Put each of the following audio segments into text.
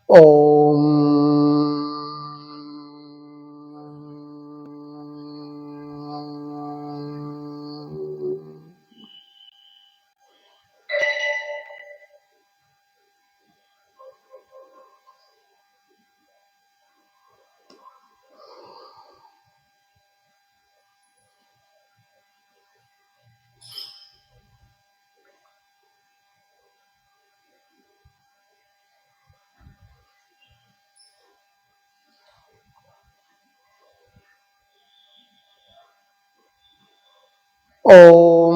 ఓం ఓం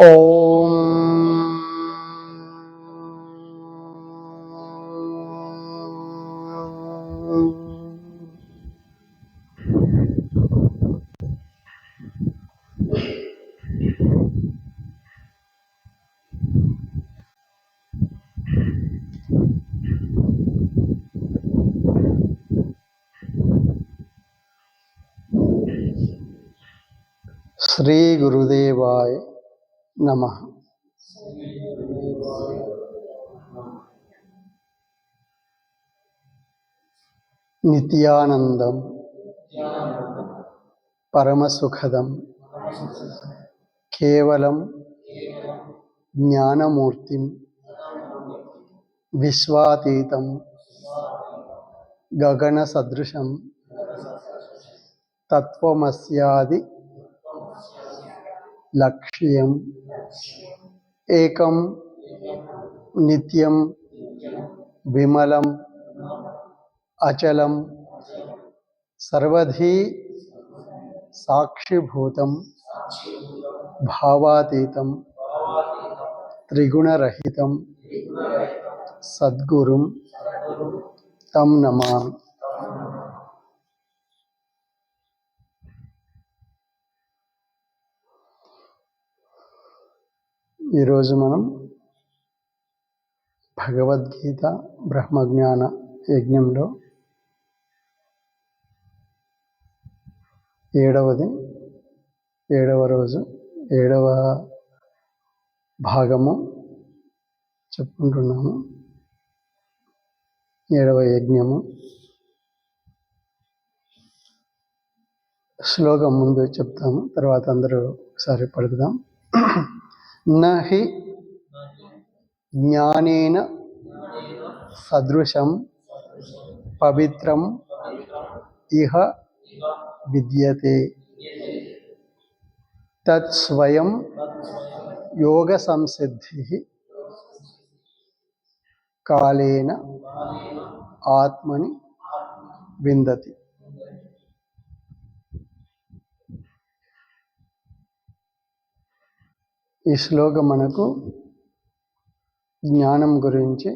ఓం శ్రీ గురుదేవాయ నమః. నిత్యానందం పరమసుఖదం కేవలం జ్ఞానమూర్తిం విశ్వాతీతం గగన సదృశం తత్వమస్యాది లక్ష్యం ఏకం నిత్యం విమలం అచలం సర్వధీ సాక్షిభూతం భావాతీతం త్రిగుణరహితం సద్గురుం తం నమామి. ఈరోజు మనం భగవద్గీత బ్రహ్మజ్ఞాన యజ్ఞంలో 7వ రోజు 7వ భాగము చెప్పుకుంటున్నాము. 7వ యజ్ఞము. శ్లోకం ముందు చెప్తాము, తర్వాత అందరూ ఒకసారి పలుకుదాం. నహి జ్ఞానేన సదృశం పవిత్రం ఇహ విద్యతే తత్ స్వయం యోగ సంసిద్ధి కాలేన ఆత్మని విందతి. ఈ శ్లోకం మనకు జ్ఞానం గురించి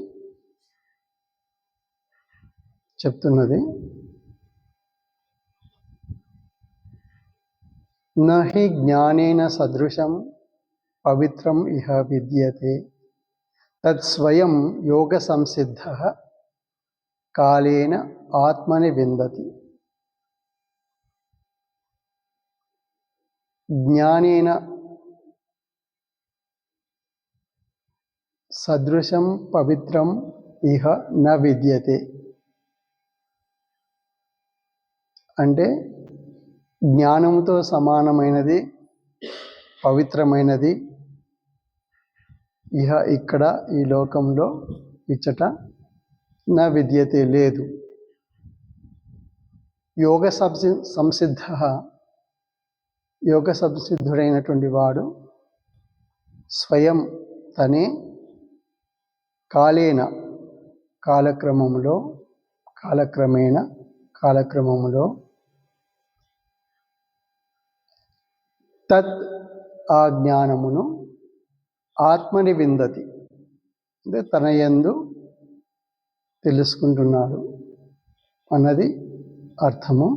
చెప్తున్నది. నహి జ్ఞానేన సదృశం పవిత్రం ఇహ విద్యతే తత్ స్వయం యోగ సంసిద్ధః కాలేన ఆత్మని విందతి. జ్ఞానేన సదృశం పవిత్రం ఇహ న విద్యతే అంటే జ్ఞానముతో సమానమైనది, పవిత్రమైనది ఇహ ఇక్కడ ఈ లోకంలో ఇచ్చట న విద్యతే లేదు. యోగ సంసిద్ధ, యోగ సంసిద్ధుడైనటువంటి వాడు స్వయం తనే కాలేన కాలక్రమములో తత్ ఆ జ్ఞానమును ఆత్మని విందతి, అంటే తన యందు తెలుసుకుంటున్నాడు అన్నది అర్థము.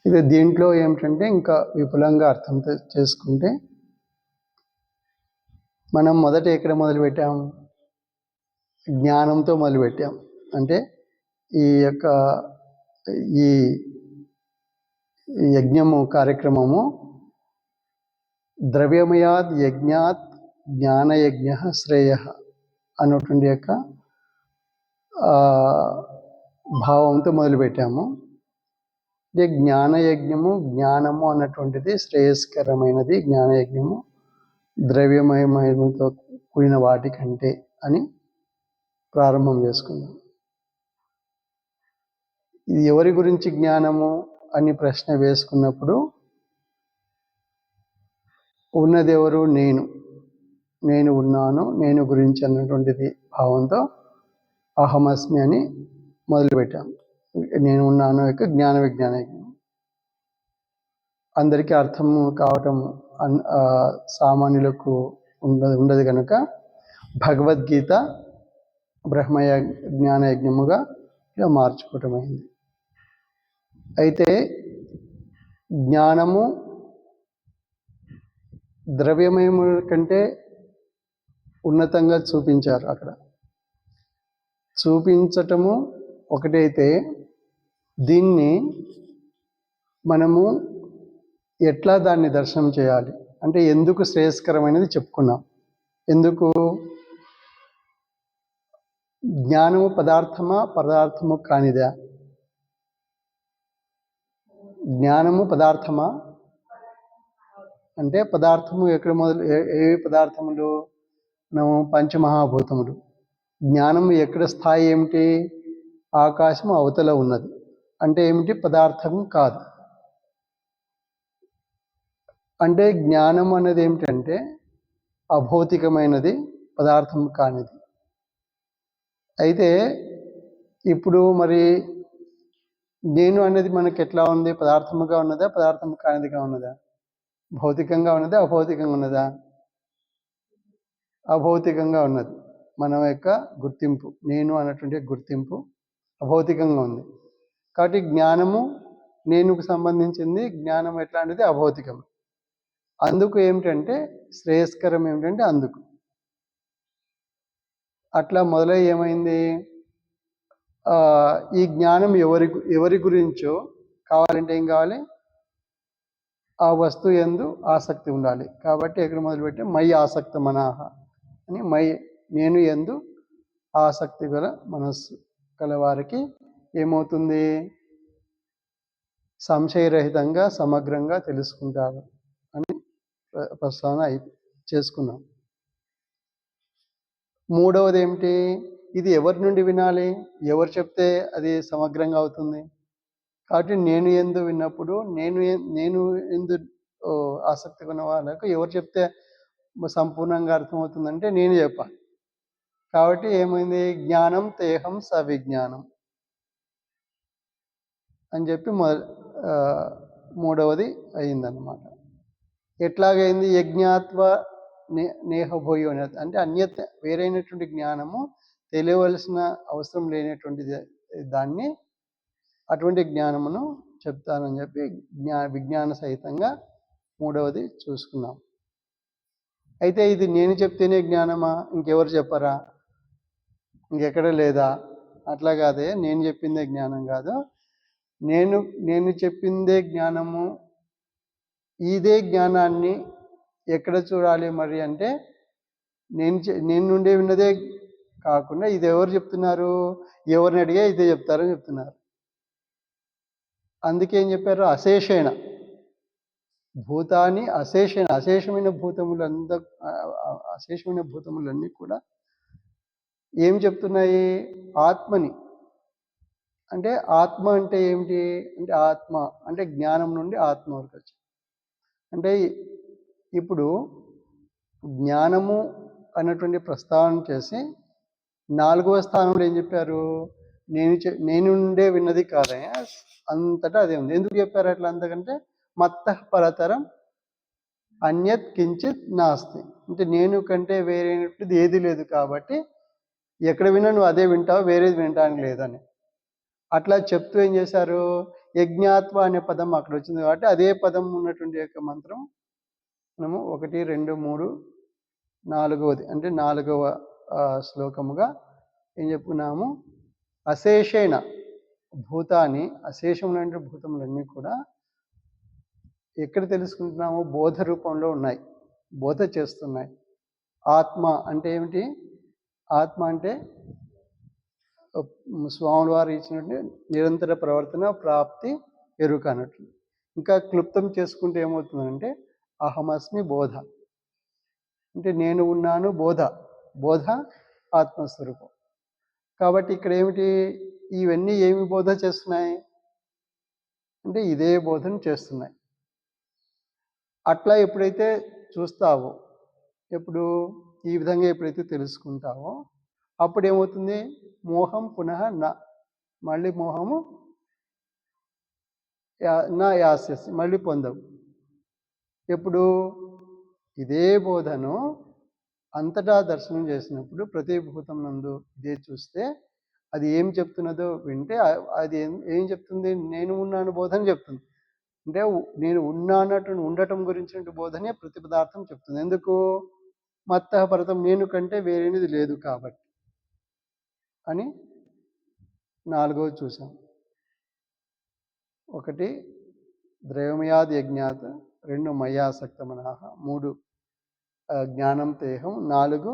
ఇది దీంట్లో ఏమిటంటే ఇంకా విపులంగా అర్థం చేసుకుంటే, మనం మొదట ఎక్కడ మొదలుపెట్టాం? జ్ఞానంతో మొదలుపెట్టాం. అంటే ఈ యొక్క ఈ యజ్ఞము కార్యక్రమము ద్రవ్యమయాద్ యజ్ఞాత్ జ్ఞానయజ్ఞ శ్రేయ అన్నటువంటి యొక్క భావంతో మొదలుపెట్టాము. అంటే జ్ఞానయజ్ఞము, జ్ఞానము అన్నటువంటిది శ్రేయస్కరమైనది. జ్ఞానయజ్ఞము ద్రవ్యమయమైనతో కూడిన వాటికంటే అని ప్రారంభం చేసుకుందాం. ఇది ఎవరి గురించి జ్ఞానము అని ప్రశ్న వేసుకున్నప్పుడు ఉన్నది ఎవరు? నేను ఉన్నాను, నేను గురించి అన్నటువంటిది భావంతో అహమస్మి అని మొదలుపెట్టాము. నేను ఉన్నాను యొక్క జ్ఞాన విజ్ఞాన యజ్ఞం అందరికీ అర్థం కావటం సామాన్యులకు ఉండదు కనుక భగవద్గీత బ్రహ్మయ జ్ఞాన యజ్ఞముగా ఇలా మార్చుకోవటం అయింది. అయితే జ్ఞానము ద్రవ్యమయము కంటే ఉన్నతంగా చూపించారు. అక్కడ చూపించటము ఒకటైతే దీన్ని మనము ఎట్లా దాన్ని దర్శనం చేయాలి అంటే ఎందుకు శ్రేయస్కరమైనది చెప్పుకున్నాం. ఎందుకు? జ్ఞానము పదార్థము కానిదా? జ్ఞానము పదార్థమా అంటే పదార్థము ఎక్కడ మొదలు? ఏ పదార్థములు? మనము పంచమహాభూతములు. జ్ఞానము ఎక్కడ స్థాయి ఏమిటి? ఆకాశం అవతల ఉన్నది అంటే ఏమిటి? పదార్థం కాదు. అంటే జ్ఞానం అనేది ఏమిటంటే అభౌతికమైనది, పదార్థం కానిది. అయితే ఇప్పుడు మరి నేను అనేది మనకి ఎట్లా ఉంది? పదార్థముగా ఉన్నదా, పదార్థం కానిదిగా ఉన్నదా? భౌతికంగా ఉన్నదా, అభౌతికంగా ఉన్నదా? అభౌతికంగా ఉన్నది. మన యొక్క గుర్తింపు, నేను అన్నటువంటి గుర్తింపు అభౌతికంగా ఉంది. కాబట్టి జ్ఞానము నేనుకు సంబంధించింది. జ్ఞానం ఎట్లాంటిది? అభౌతికం. అందుకు ఏమిటంటే శ్రేయస్కరం ఏమిటంటే అందుకు అట్లా మొదలై ఏమైంది? ఈ జ్ఞానం ఎవరి గురించో కావాలంటే ఏం కావాలి? ఆ వస్తువు యందు ఆసక్తి ఉండాలి. కాబట్టి ఎక్కడ మొదలుపెట్టే మై ఆసక్త మనాహ అని, నేను యందు ఆసక్తి గల మనస్సు గలవారికి ఏమవుతుంది? సంశయరహితంగా సమగ్రంగా తెలుసుకుంటారు అని ప్రస్తావన చేసుకున్నాం. మూడవది ఏమిటి? ఇది ఎవరి నుండి వినాలి? ఎవరు చెప్తే అది సమగ్రంగా అవుతుంది? కాబట్టి నేను ఎందు విన్నప్పుడు నేను ఎందు ఆసక్తి ఉన్న వాళ్ళకు ఎవరు చెప్తే సంపూర్ణంగా అర్థమవుతుందంటే నేను చెప్పాలి. కాబట్టి ఏమైంది? జ్ఞానం తేహం సవిజ్ఞానం అని చెప్పి మూడవది అయిందన్నమాట. ఎట్లాగైంది? యజ్ఞాత్వ నేహభోయో అంటే అన్యత వేరైనటువంటి జ్ఞానము తెలియవలసిన అవసరం లేనటువంటి దాన్ని, అటువంటి జ్ఞానమును చెప్తానని చెప్పి విజ్ఞాన సహితంగా మూడవది చూసుకున్నాం. అయితే ఇది నేను చెప్తేనే జ్ఞానమా? ఇంకెవరు చెప్పరా? ఇంకెక్కడ లేదా? అట్లా కాదే. నేను చెప్పిందే జ్ఞానం కాదు. నేను చెప్పిందే జ్ఞానము. ఇదే జ్ఞానాన్ని ఎక్కడ చూడాలి మరి అంటే నేను నుండే విన్నదే కాకుండా ఇది ఎవరు చెప్తున్నారు? ఎవరిని అడిగా ఇదే చెప్తారని చెప్తున్నారు. అందుకే ఏం చెప్పారు? అశేషేణ భూతాన్ని అశేషమైన భూతములన్నీ కూడా ఏం చెప్తున్నాయి? ఆత్మని. అంటే ఆత్మ అంటే ఏమిటి? అంటే ఆత్మ అంటే జ్ఞానం నుండి ఆత్మ వరకు వచ్చి, అంటే ఇప్పుడు జ్ఞానము అన్నటువంటి ప్రస్తావన చేసి 4వ స్థానంలో ఏం చెప్పారు? నేను నుండే విన్నది కాదయా, అంతటా అదే ఉంది. ఎందుకు చెప్పారు అట్లా? అంతకంటే మత్తః పరతరం అన్యత్ కించిత్ నాస్తి. అంటే నేను కంటే వేరైనటువంటిది ఏది లేదు కాబట్టి ఎక్కడ విన్నా నువ్వు అదే వింటావు, వేరేది వినటానికి లేదని. అట్లా చెప్తూ ఏం చేశారు, యజ్ఞాత్వ అనే పదం అక్కడ వచ్చింది కాబట్టి అదే పదం ఉన్నటువంటి యొక్క మంత్రం మనము 1, 2, 3, 4వది అంటే 4వ శ్లోకముగా ఏం చెప్పుకున్నాము, అశేషేణ భూతాన్ని, అశేషములైన భూతములన్నీ కూడా ఎక్కడ తెలుసుకుంటున్నాము, బోధ రూపంలో ఉన్నాయి, బోధ చేస్తున్నాయి. ఆత్మ అంటే ఏమిటి, ఆత్మ అంటే స్వాముల వారు ఇచ్చినట్టు నిరంతర ప్రవర్తన, ప్రాప్తి, ఎరుక అన్నట్లు. ఇంకా క్లుప్తం చేసుకుంటే ఏమవుతుందంటే అహమస్మి బోధ, అంటే నేను ఉన్నాను బోధ, బోధ ఆత్మస్వరూపం. కాబట్టి ఇక్కడ ఏమిటి, ఇవన్నీ ఏమి బోధ చేస్తున్నాయి అంటే ఇదే బోధన చేస్తున్నాయి. అట్లా ఎప్పుడైతే చూస్తావో, ఎప్పుడు ఈ విధంగా ఎప్పుడైతే తెలుసుకుంటావో అప్పుడు ఏమవుతుంది, మోహం పునః నా, మళ్ళీ మోహము నా యాస్యసి, మళ్ళీ పొందవు. ఎప్పుడు ఇదే బోధను అంతటా దర్శనం చేసినప్పుడు ప్రతి భూతం నందు ఇదే చూస్తే అది ఏం చెప్తున్నదో వింటే అది ఏం చెప్తుంది, నేను ఉన్నాను బోధన చెప్తుంది. అంటే నేను ఉన్నానట్టు ఉండటం గురించిన బోధనే ప్రతి పదార్థం చెప్తుంది. ఎందుకు, మత్తః పరతం, నేను కంటే వేరేది లేదు కాబట్టి అని. 4వది చూసాం. 1 ద్రవ్యమయాద్ యజ్ఞాత్, 2 మయాసక్త మనః, 3 జ్ఞానం తేహం, 4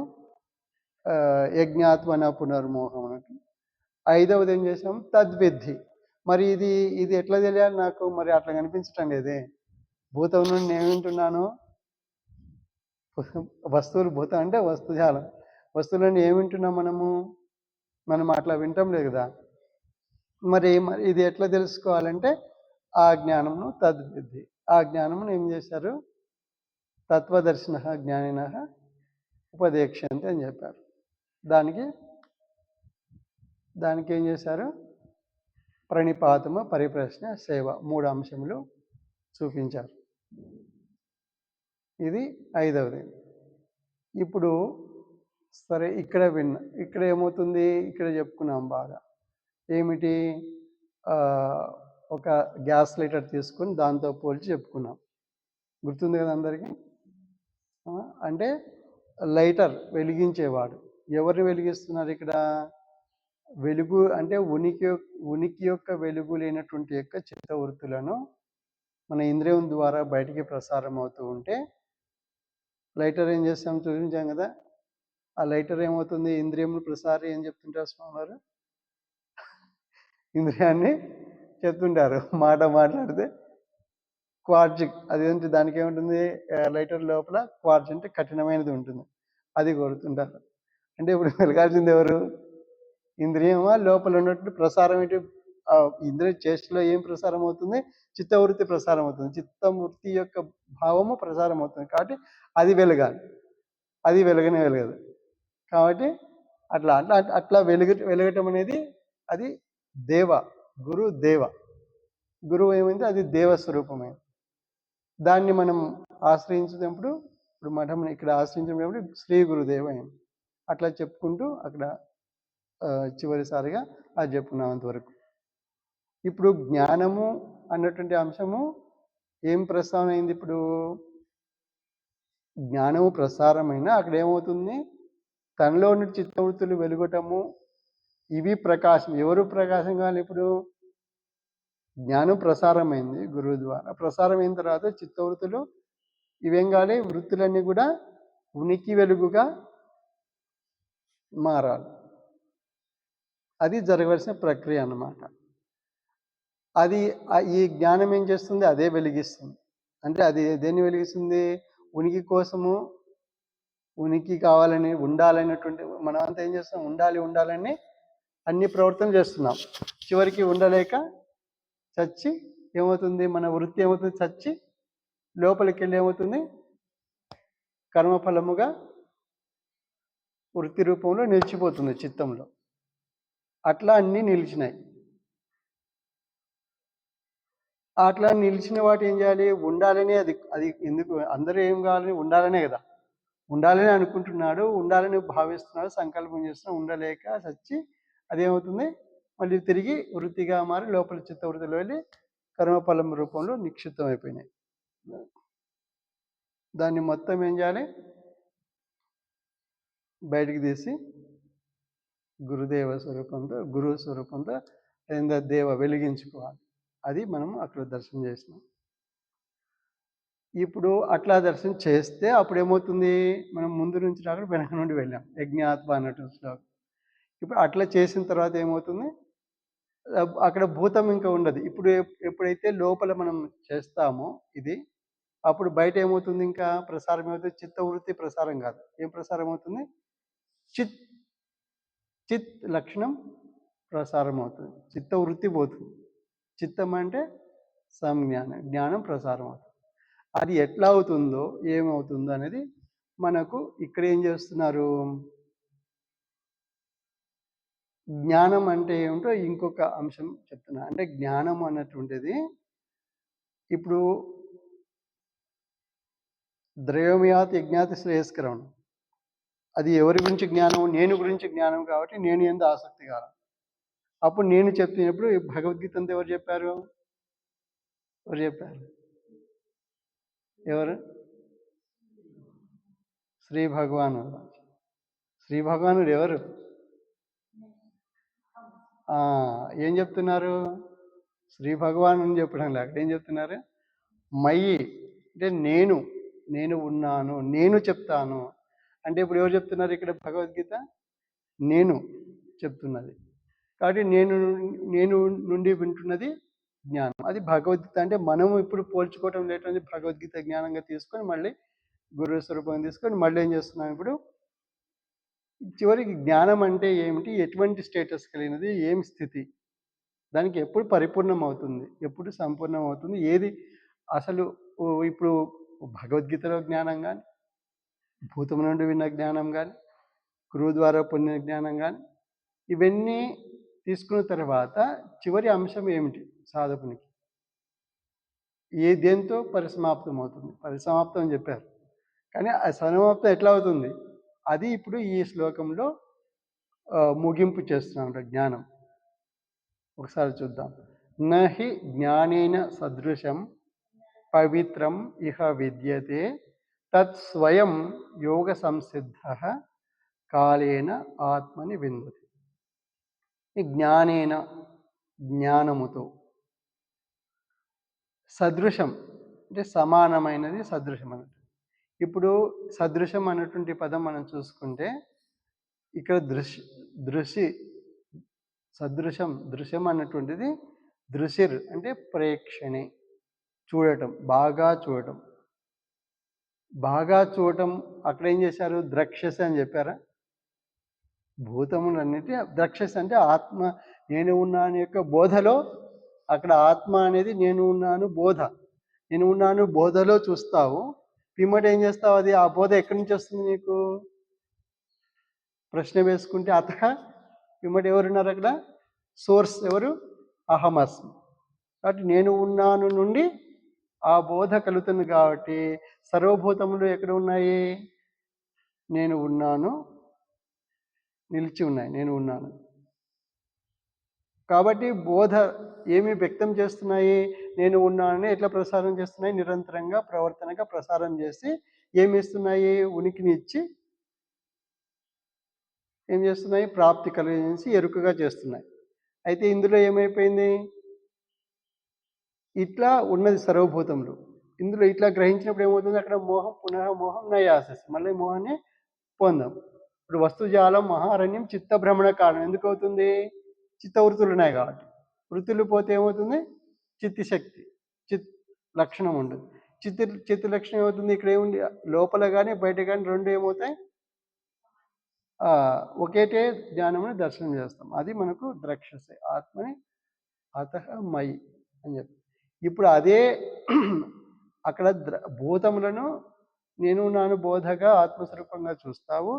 యజ్ఞాత్మన పునర్మోహం అన్నట్టు. 5వది ఏం చేసాం, తద్విద్ధి. మరి ఇది ఇది ఎట్లా తెలియాలి నాకు, మరి అట్లా కనిపించటం లేదే, భూతం నుండి నేను వింటున్నాను, వస్తువులు, భూతం అంటే వస్తుజాలం, వస్తువుల నుండి ఏమి వింటున్నాం మనం అట్లా వింటాం లేదు కదా. మరి ఇది ఎట్లా తెలుసుకోవాలంటే ఆ జ్ఞానమును తద్విద్ధి, ఆ జ్ఞానమును ఏం చేశారు, తత్వదర్శిన జ్ఞానిన ఉపదేక్షంతి అని చెప్పారు. దానికి ఏం చేశారు, ప్రణిపాతము, పరిప్రశ్న, సేవ, 3 అంశములు చూపించారు. ఇది 5వది. ఇప్పుడు సరే, ఇక్కడ ఏమవుతుంది, ఇక్కడ చెప్పుకున్నాం బాగా. ఏమిటి, ఒక గ్యాస్ లైటర్ తీసుకొని దాంతో పోల్చి చెప్పుకున్నాం, గుర్తుంది కదా అందరికీ. అంటే లైటర్ వెలిగించేవాడు, ఎవరిని వెలిగిస్తున్నారు ఇక్కడ, వెలుగు అంటే ఉనికి యొక్క వెలుగు లేనటువంటి యొక్క చిత్తవృత్తులను మన ఇంద్రియం ద్వారా బయటికి ప్రసారం అవుతూ ఉంటే లైటర్ ఏం చేస్తాం చూపించాం కదా. ఆ లైటర్ ఏమవుతుంది, ఇంద్రియములు ప్రసారం ఏం చెప్తుంటారు స్వామివారు, ఇంద్రియాన్ని చెప్తుంటారు. మాట్లాడితే క్వార్జిక్, అదేంటి, దానికి ఏముంటుంది, లైటర్ లోపల క్వార్జ్ అంటే కఠినమైనది ఉంటుంది, అది కొడుతుంటారు. అంటే ఇప్పుడు వెలగాల్సింది ఎవరు, ఇంద్రియమా, లోపల ఉన్నట్టు ప్రసారం ఏంటి, ఇంద్రియ చేష్టలో ఏం ప్రసారం అవుతుంది, చిత్తవృత్తి ప్రసారం అవుతుంది, చిత్తవృత్తి యొక్క భావము ప్రసారం అవుతుంది. కాబట్టి అది వెలగాలి, అది వెలగదు. కాబట్టి అట్లా వెలగటం అనేది అది గురువు ఏమైంది, అది దేవస్వరూపమైంది. దాన్ని మనం ఆశ్రయించినప్పుడు, ఇప్పుడు మఠం ఇక్కడ ఆశ్రయించినప్పుడు శ్రీ గురుదేవ అయింది. అట్లా చెప్పుకుంటూ అక్కడ చివరిసారిగా అది చెప్పుకున్నాం అంతవరకు. ఇప్పుడు జ్ఞానము అన్నటువంటి అంశము ఏం ప్రస్తావన అయింది, ఇప్పుడు జ్ఞానము ప్రసారమైన అక్కడ ఏమవుతుంది, తనలో ఉన్న చిత్తవృత్తులు వెలుగటము, ఇవి ప్రకాశం. ఎవరు ప్రకాశం కావాలి, ఇప్పుడు జ్ఞానం ప్రసారమైంది గురువు ద్వారా, ప్రసారమైన తర్వాత చిత్తవృత్తులు ఇవేం కావాలి, వృత్తులన్నీ కూడా ఉనికి వెలుగుగా మారాలి. అది జరగవలసిన ప్రక్రియ అన్నమాట. అది ఈ జ్ఞానం ఏం చేస్తుంది, అదే వెలిగిస్తుంది. అంటే అది దేన్ని వెలిగిస్తుంది, ఉనికి కోసము, ఉనికి కావాలని, ఉండాలనేటువంటి, మనం అంతా ఏం చేస్తాం, ఉండాలని అన్ని ప్రవర్తనలు చేస్తున్నాం. చివరికి ఉండలేక చచ్చి ఏమవుతుంది, మన వృత్తి ఏమవుతుంది, చచ్చి లోపలికి వెళ్ళి ఏమవుతుంది, కర్మఫలముగా వృత్తి రూపంలో నిలిచిపోతుంది చిత్తంలో. అట్లా అన్నీ నిలిచినాయి. అట్లా నిలిచిన వాటి ఏం చేయాలి? ఉండాలనే అది అది ఎందుకు అందరూ ఏం కావాలని ఉండాలనే కదా! ఉండాలని అనుకుంటున్నాడు, ఉండాలని భావిస్తున్నాడు, సంకల్పం చేస్తున్నాడు, ఉండలేక చచ్చి అదేమవుతుంది? మళ్ళీ తిరిగి వృత్తిగా మారి లోపల చిత్తవృత్తిలో వెళ్ళి కర్మఫలం రూపంలో నిక్షిప్తం అయిపోయినాయి. దాన్ని మొత్తం ఏం చేయాలి? బయటికి తీసి గురువు స్వరూపంతో లేదా దేవ వెలిగించుకోవాలి. అది మనం అక్కడ దర్శనం చేసినాం. ఇప్పుడు అట్లా దర్శనం చేస్తే అప్పుడేమవుతుంది? మనం ముందు నుంచి రాకుండా వెనక నుండి వెళ్ళాం. యజ్ఞాత్మ అన్నట్టు శ్లోకం. ఇప్పుడు అట్లా చేసిన తర్వాత ఏమవుతుంది? అక్కడ భూతం ఇంకా ఉండదు. ఇప్పుడు ఎప్పుడైతే లోపల మనం చేస్తామో ఇది, అప్పుడు బయట ఏమవుతుంది? ఇంకా ప్రసారం ఏమవుతుంది? చిత్తవృత్తి ప్రసారం కాదు. ఏం ప్రసారం అవుతుంది? చిత్ చిత్ లక్షణం ప్రసారం అవుతుంది. చిత్తవృత్తి పోతుంది. చిత్తం అంటే సంజ్ఞానం, జ్ఞానం ప్రసారం అవుతుంది. అది ఎట్లా అవుతుందో, ఏమవుతుందో అనేది మనకు ఇక్కడ ఏం చేస్తున్నారు? జ్ఞానం అంటే ఏమిటో ఇంకొక అంశం చెప్తున్నా. అంటే జ్ఞానం అన్నటువంటిది ఇప్పుడు ద్రవ్యమయాత్ యజ్ఞాతి శ్రేయస్కరం. అది ఎవరి గురించి జ్ఞానం? నేను గురించి జ్ఞానం కాబట్టి నేను యందు ఆసక్తి కాదు. అప్పుడు నేను చెప్పినప్పుడు భగవద్గీత అంతా ఎవరు చెప్పారు? ఎవరు చెప్పారు? ఎవరు? శ్రీ భగవానుడు. శ్రీ భగవానుడు ఎవరు? ఏం చెప్తున్నారు? శ్రీ భగవాను చెప్పడం లేక ఏం చెప్తున్నారు? మయి అంటే నేను ఉన్నాను, నేను చెప్తాను. అంటే ఇప్పుడు ఎవరు చెప్తున్నారు ఇక్కడ? భగవద్గీత నేను చెప్తున్నది. కాబట్టి నేను నుండి వింటున్నది జ్ఞానం. అది భగవద్గీత. అంటే మనం ఇప్పుడు పోల్చుకోవటం లేటువంటి భగవద్గీత జ్ఞానంగా తీసుకొని మళ్ళీ గురువు స్వరూపం తీసుకొని మళ్ళీ ఏం చేస్తున్నాం ఇప్పుడు? చివరికి జ్ఞానం అంటే ఏమిటి? ఎటువంటి స్టేటస్ కలిగినది? ఏం స్థితి? దానికి ఎప్పుడు పరిపూర్ణం అవుతుంది? ఎప్పుడు సంపూర్ణం అవుతుంది? ఏది అసలు ఇప్పుడు భగవద్గీతలో జ్ఞానం కానీ, భూతం నుండి విన్న జ్ఞానం కానీ, గురువు ద్వారా పొందిన జ్ఞానం కానీ, ఇవన్నీ తీసుకున్న తర్వాత చివరి అంశం ఏమిటి సాధకునికి? దేంతో పరిసమాప్తం అవుతుంది? పరిసమాప్తం అని చెప్పారు, కానీ ఆ సమాప్తం ఎట్లా అవుతుంది? అది ఇప్పుడు ఈ శ్లోకంలో ముగింపు చేస్తున్నాం జ్ఞానం. ఒకసారి చూద్దాం. నహి జ్ఞానేన సదృశం పవిత్రం ఇహ విద్యతే తత్ స్వయం యోగ సంసిద్ధ కాలేన ఆత్మని విందతి. ఈ జ్ఞానేన జ్ఞానముతో, సదృశం అంటే సమానమైనది సదృశం అన్నట్టు. ఇప్పుడు సదృశం అన్నటువంటి పదం మనం చూసుకుంటే ఇక్కడ దృశ్యం అన్నటువంటిది దృశిర్ అంటే ప్రేక్షణి, చూడటం, బాగా చూడటం. బాగా చూడటం అక్కడ ఏం చేశారు? ద్రక్షస అని చెప్పారా? భూతములన్నిటి ద్రక్షస అంటే ఆత్మ నేను ఉన్నాను యొక్క బోధలో, అక్కడ ఆత్మ అనేది నేను ఉన్నాను బోధ. నేను ఉన్నాను బోధలో చూస్తావు. పిమ్మట ఏం చేస్తావు? అది ఆ బోధ ఎక్కడి నుంచి వస్తుంది నీకు? ప్రశ్న వేసుకుంటే అతః పిమ్మట ఎవరున్నారు అక్కడ? సోర్స్ ఎవరు? అహమస్మి. కాబట్టి నేను ఉన్నాను నుండి ఆ బోధ కలుగుతుంది. కాబట్టి సర్వభూతములు ఎక్కడ ఉన్నాయి? నేను ఉన్నాను నిలిచి ఉన్నాయి. నేను ఉన్నాను కాబట్టి బోధ ఏమి వ్యక్తం చేస్తున్నాయి? నేను ఉన్నానని ఎట్లా ప్రసారం చేస్తున్నాయి? నిరంతరంగా ప్రవర్తనగా ప్రసారం చేసి ఏమి ఇస్తున్నాయి? ఉనికిని ఇచ్చి ఏం చేస్తున్నాయి? ప్రాప్తి కలిగించి ఎరుకగా చేస్తున్నాయి. అయితే ఇందులో ఏమైపోయింది? ఇట్లా ఉన్నది సర్వభూతములు. ఇందులో ఇట్లా గ్రహించినప్పుడు ఏమవుతుంది? అక్కడ మోహం పునః మోహం నయాసస్, మళ్ళీ మోహాన్ని పొందాం. ఇప్పుడు వస్తుజాలం మహారణ్యం చిత్తభ్రమణ కారణం ఎందుకు అవుతుంది? చిత్తవృత్తులు ఉన్నాయి కాబట్టి. వృత్తులు పోతే ఏమవుతుంది? చిత్తిశక్తి, చిత్ లక్షణం ఉండదు. చిత్త లక్షణం ఏమవుతుంది? ఇక్కడ ఏముంది? లోపల కానీ బయట కానీ రెండు ఏమవుతాయి? ఒకేటే జ్ఞానముని దర్శనం చేస్తాం. అది మనకు ద్రక్షసే ఆత్మని అతః మయి అని చెప్పి. ఇప్పుడు అదే అక్కడ భూతములను నేను ఉన్నాను బోధగా ఆత్మస్వరూపంగా చూస్తావు.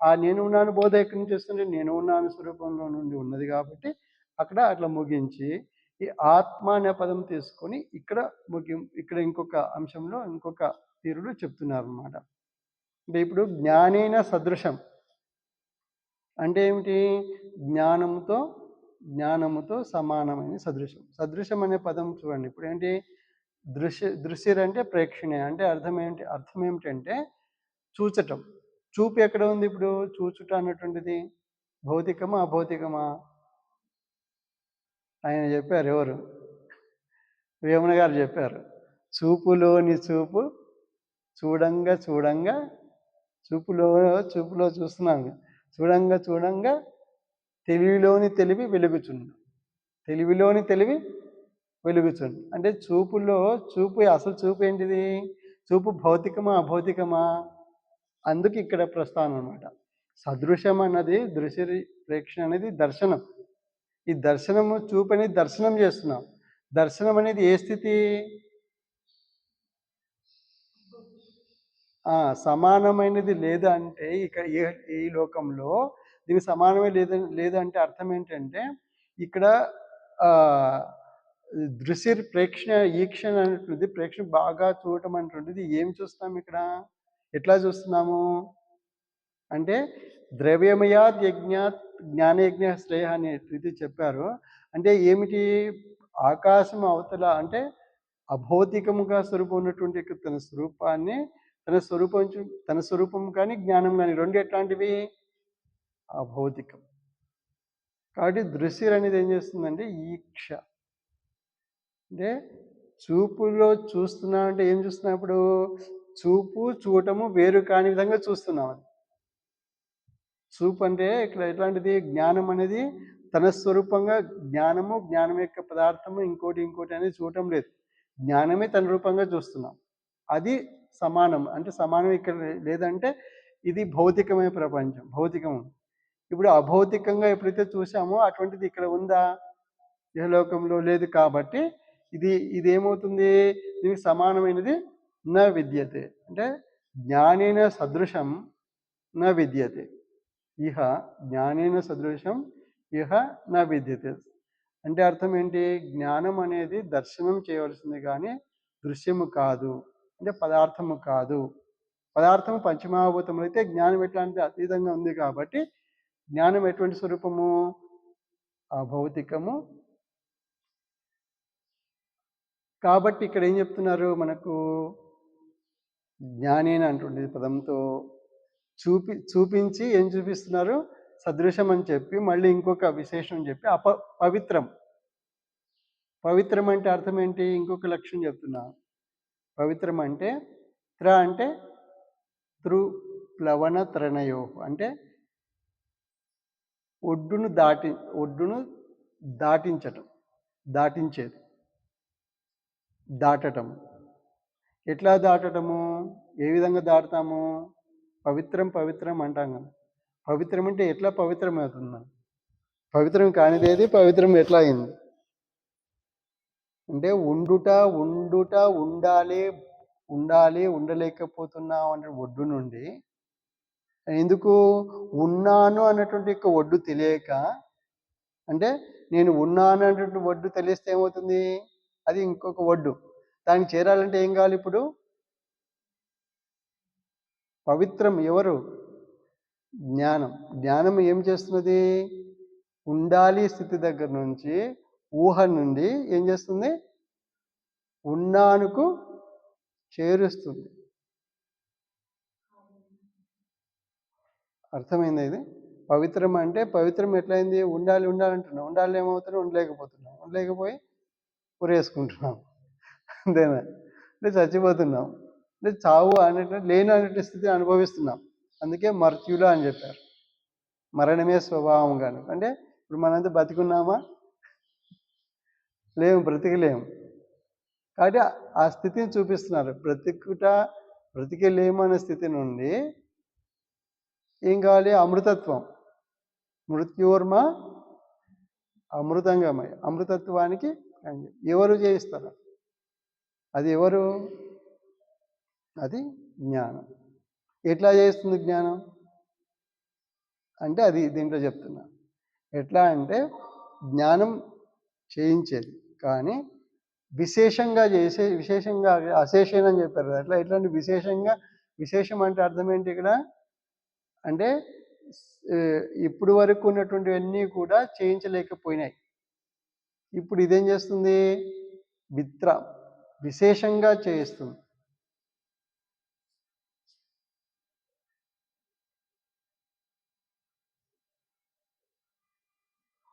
ఆ నేను ఉన్నాను బోధ ఎక్కడి నుంచి వస్తుంది? నేను ఉన్నాను స్వరూపంలో నుండి ఉన్నది కాబట్టి అక్కడ అట్లా ముగించి ఈ ఆత్మ అనే పదం తీసుకొని ఇక్కడ ఇక్కడ ఇంకొక అంశంలో ఇంకొక తీరులో చెప్తున్నారనమాట. అంటే ఇప్పుడు జ్ఞానేన సదృశం అంటే ఏమిటి? జ్ఞానముతో జ్ఞానముతో సమానమైన సదృశం. సదృశం అనే పదం చూడండి. ఇప్పుడు ఏంటి? దృశ్యరంటే ప్రేక్షణీయ అంటే అర్థం ఏమిటంటే చూచటం. చూపు ఎక్కడ ఉంది ఇప్పుడు? చూచుట అన్నటువంటిది భౌతికమా అభౌతికమా? ఆయన చెప్పారు. ఎవరు? వేమన గారు చెప్పారు. చూపులోని చూపు చూడంగా చూడంగా చూపులో చూస్తున్నాను. చూడంగా చూడంగా తెలివిలోని తెలివి వెలుగుచుండు. తెలివిలోని తెలివి వెలుగుచుండు. అంటే చూపు అసలు చూపు ఏంటిది? చూపు భౌతికమా అభౌతికమా? అందుకు ఇక్కడ ప్రస్తావన అనమాట. సదృశం అన్నది ప్రేక్షణ అనేది దర్శనం. ఈ దర్శనము చూపు అనేది దర్శనం చేస్తున్నాం. దర్శనం అనేది ఏ స్థితి? సమానమైనది లేదు అంటే ఇక ఈ లోకంలో దీనికి సమానమే లేదంటే అర్థం ఏంటంటే ఇక్కడ ప్రేక్షణ ఈక్షణ అనేటువంటిది ప్రేక్షణ బాగా చూడటం అనేటువంటిది ఏం చూస్తాం ఇక్కడ? ఎట్లా చూస్తున్నాము అంటే ద్రవ్యమయాత్ యజ్ఞాత్ జ్ఞానయజ్ఞ శ్రేయ అనే రీతి చెప్పారు. అంటే ఏమిటి? ఆకాశం అవతల అంటే అభౌతికముగా స్వరూపం ఉన్నటువంటి తన స్వరూపాన్ని తన స్వరూపం కానీ జ్ఞానం కానీ రెండు ఎట్లాంటివి? అభౌతికం. కాబట్టి దృశ్యం అనేది ఏం చేస్తుందంటే ఈక్ష అంటే చూపులో చూస్తున్నా అంటే ఏం చూస్తున్నాం ఇప్పుడు? చూడటము వేరు కాని విధంగా చూస్తున్నాం. అది చూపు అంటే ఇక్కడ ఎట్లాంటిది? జ్ఞానం అనేది తన స్వరూపంగా జ్ఞానం యొక్క పదార్థము ఇంకోటి అనేది చూడటం లేదు. జ్ఞానమే తన రూపంగా చూస్తున్నాం. అది సమానం. అంటే సమానం ఇక్కడ లేదంటే ఇది భౌతికమైన ప్రపంచం. భౌతికం. ఇప్పుడు అభౌతికంగా ఎప్పుడైతే చూసామో అటువంటిది ఇక్కడ ఉందా? ఇహలోకంలో లేదు. కాబట్టి ఇది ఏమవుతుంది? దీనికి సమానమైనది న విద్యతే. అంటే జ్ఞానేన సదృశం న విద్యతే. ఇహ జ్ఞానేన సదృశం ఇహ న విద్యతే. అంటే అర్థం ఏంటి? జ్ఞానం అనేది దర్శనం చేయవలసింది కానీ దృశ్యము కాదు. అంటే పదార్థము కాదు. పదార్థము పంచమహాభూతములు అయితే జ్ఞానం ఎట్లాంటి అతీతంగా ఉంది కాబట్టి జ్ఞానం ఎటువంటి స్వరూపము? అభౌతికము. కాబట్టి ఇక్కడ ఏం చెప్తున్నారు మనకు? జ్ఞానేన అంటుంది పదంతో చూపించి ఏం చూపిస్తున్నారు? సదృశం అని చెప్పి మళ్ళీ ఇంకొక విశేషం చెప్పి పవిత్రం. పవిత్రం అంటే అర్థం ఏంటి? ఇంకొక లక్షణం చెప్తున్నా. పవిత్రం అంటే అంటే ప్లవన త్రణయో అంటే ఒడ్డును దాటించేది. దాటటం. ఎట్లా దాటటము? ఏ విధంగా దాటుతాము? పవిత్రం అంటాం కదా. పవిత్రం అంటే ఎట్లా పవిత్రం అవుతుందా? పవిత్రం కానిదేది పవిత్రం ఎట్లా అయింది? అంటే ఉండాలి ఉండలేకపోతున్నాం అనే ఒడ్డు నుండి ఎందుకు ఉన్నాను అన్నటువంటి ఒడ్డు తెలియక అంటే నేను ఉన్నాను అన్నటువంటి ఒడ్డు తెలిస్తే ఏమవుతుంది? అది ఇంకొక ఒడ్డు. దానికి చేరాలంటే ఏం కావాలి ఇప్పుడు? పవిత్రం ఎవరు? జ్ఞానం ఏం చేస్తున్నది? ఉండాలి స్థితి దగ్గర నుంచి ఊహ నుండి ఏం చేస్తుంది? ఉన్నానుకు చేరుస్తుంది. అర్థమైంది ఇది? పవిత్రం అంటే పవిత్రం ఎట్లయింది? ఉండాలి అంటున్నాం. ఉండాలి ఏమవుతున్నాం? ఉండలేకపోయి ఉరేసుకుంటున్నాం. అంతేనా? అంటే చచ్చిపోతున్నాం. అంటే చావు లేని స్థితిని అనుభవిస్తున్నాం. అందుకే మర్త్యులు అని చెప్పారు. మరణమే స్వభావం గాను. అంటే ఇప్పుడు మనంతా బతికున్నామా? బ్రతికలేము. కాబట్టి ఆ స్థితిని చూపిస్తున్నారు. బ్రతికలేము అనే స్థితి నుండి ఏం కావాలి? అమృతత్వం. మృత్యోర్మ అమృతంగమయ. అమృతత్వానికి ఎవరు చేయిస్తారు? అది ఎవరు? అది జ్ఞానం. ఎట్లా చేస్తుంది జ్ఞానం అంటే అది దీంట్లో చెప్తున్నా. ఎట్లా అంటే జ్ఞానం చేయించేది. కానీ విశేషంగా అశేషేణ అని చెప్పారు కదా! ఎట్లాంటి విశేషం అంటే అర్థం ఏంటి ఇక్కడ? అంటే ఇప్పటి వరకు ఉన్నటువంటివన్నీ కూడా చేయించలేకపోయినాయి. ఇప్పుడు ఇదేం చేస్తుంది? విశేషంగా చేయిస్తుంది.